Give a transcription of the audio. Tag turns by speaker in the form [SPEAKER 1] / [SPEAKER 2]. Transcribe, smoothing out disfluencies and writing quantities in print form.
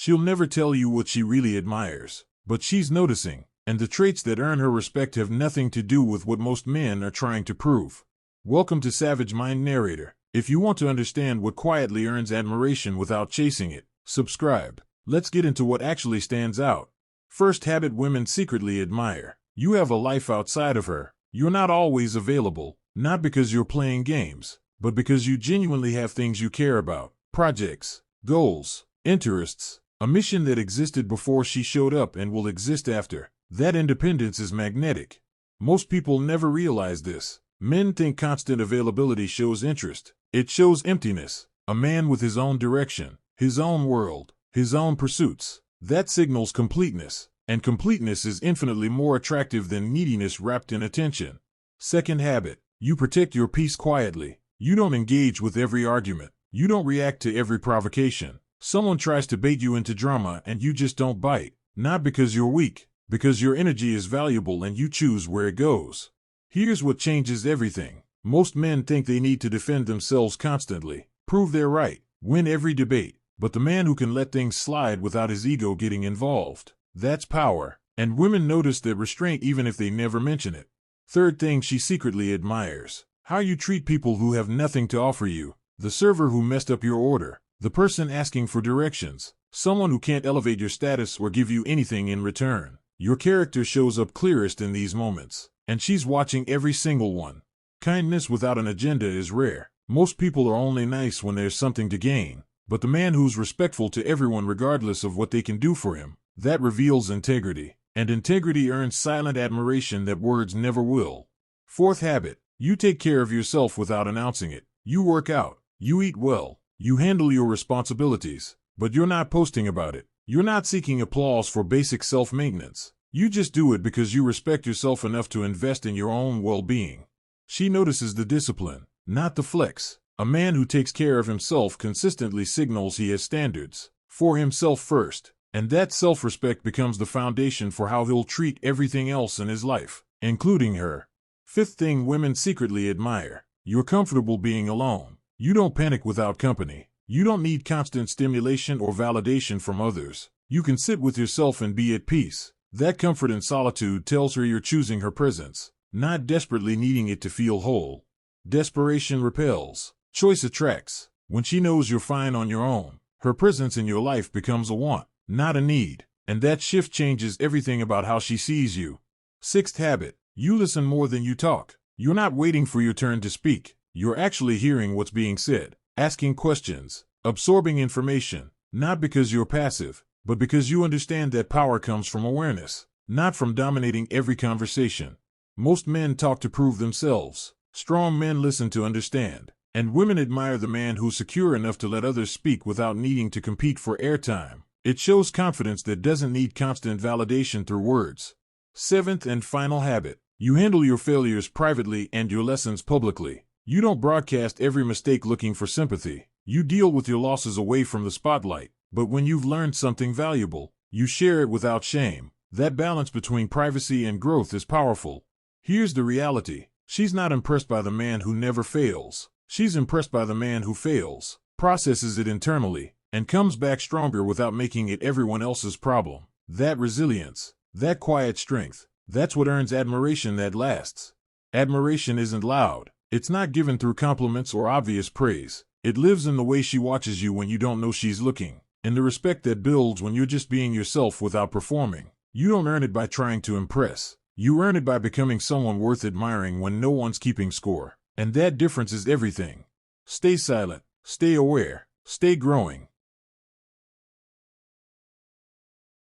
[SPEAKER 1] She'll never tell you what she really admires, but she's noticing, and the traits that earn her respect have nothing to do with what most men are trying to prove. Welcome to Savage Mind Narrator. If you want to understand what quietly earns admiration without chasing it, subscribe. Let's get into what actually stands out. First habit women secretly admire. You have a life outside of her. You're not always available, not because you're playing games, but because you genuinely have things you care about, projects, goals, interests, a mission that existed before she showed up and will exist after. That independence is magnetic. Most people never realize this. Men think constant availability shows interest. It shows emptiness. A man with his own direction, his own world, his own pursuits. That signals completeness, and completeness is infinitely more attractive than neediness wrapped in attention. Second habit, you protect your peace quietly. You don't engage with every argument. You don't react to every provocation. Someone tries to bait you into drama and you just don't bite. Not because you're weak, because your energy is valuable and you choose where it goes. Here's what changes everything. Most men think they need to defend themselves constantly, prove they're right, win every debate. But the man who can let things slide without his ego getting involved, that's power. And women notice that restraint even if they never mention it. Third thing she secretly admires. How you treat people who have nothing to offer you. The server who messed up your order. The person asking for directions. Someone who can't elevate your status or give you anything in return. Your character shows up clearest in these moments. And she's watching every single one. Kindness without an agenda is rare. Most people are only nice when there's something to gain. But the man who's respectful to everyone regardless of what they can do for him, that reveals integrity. And integrity earns silent admiration that words never will. Fourth habit, you take care of yourself without announcing it. You work out, you eat well, you handle your responsibilities, but you're not posting about it. You're not seeking applause for basic self-maintenance. You just do it because you respect yourself enough to invest in your own well-being. She notices the discipline, not the flex. A man who takes care of himself consistently signals he has standards for himself first, and that self-respect becomes the foundation for how he'll treat everything else in his life, including her. Fifth thing women secretly admire. You're comfortable being alone. You don't panic without company. You don't need constant stimulation or validation from others. You can sit with yourself and be at peace. That comfort in solitude tells her you're choosing her presence, not desperately needing it to feel whole. Desperation repels. Choice attracts. When she knows you're fine on your own, her presence in your life becomes a want, not a need. And that shift changes everything about how she sees you. Sixth habit, you listen more than you talk. You're not waiting for your turn to speak. You're actually hearing what's being said, asking questions, absorbing information, not because you're passive, but because you understand that power comes from awareness, not from dominating every conversation. Most men talk to prove themselves. Strong men listen to understand. And women admire the man who's secure enough to let others speak without needing to compete for airtime. It shows confidence that doesn't need constant validation through words. Seventh and final habit, you handle your failures privately and your lessons publicly. You don't broadcast every mistake looking for sympathy. You deal with your losses away from the spotlight. But when you've learned something valuable, you share it without shame. That balance between privacy and growth is powerful. Here's the reality. She's not impressed by the man who never fails. She's impressed by the man who fails, processes it internally, and comes back stronger without making it everyone else's problem. That resilience, that quiet strength, that's what earns admiration that lasts. Admiration isn't loud. It's not given through compliments or obvious praise. It lives in the way she watches you when you don't know she's looking, in the respect that builds when you're just being yourself without performing. You don't earn it by trying to impress. You earn it by becoming someone worth admiring when no one's keeping score. And that difference is everything. Stay silent, stay aware, stay growing.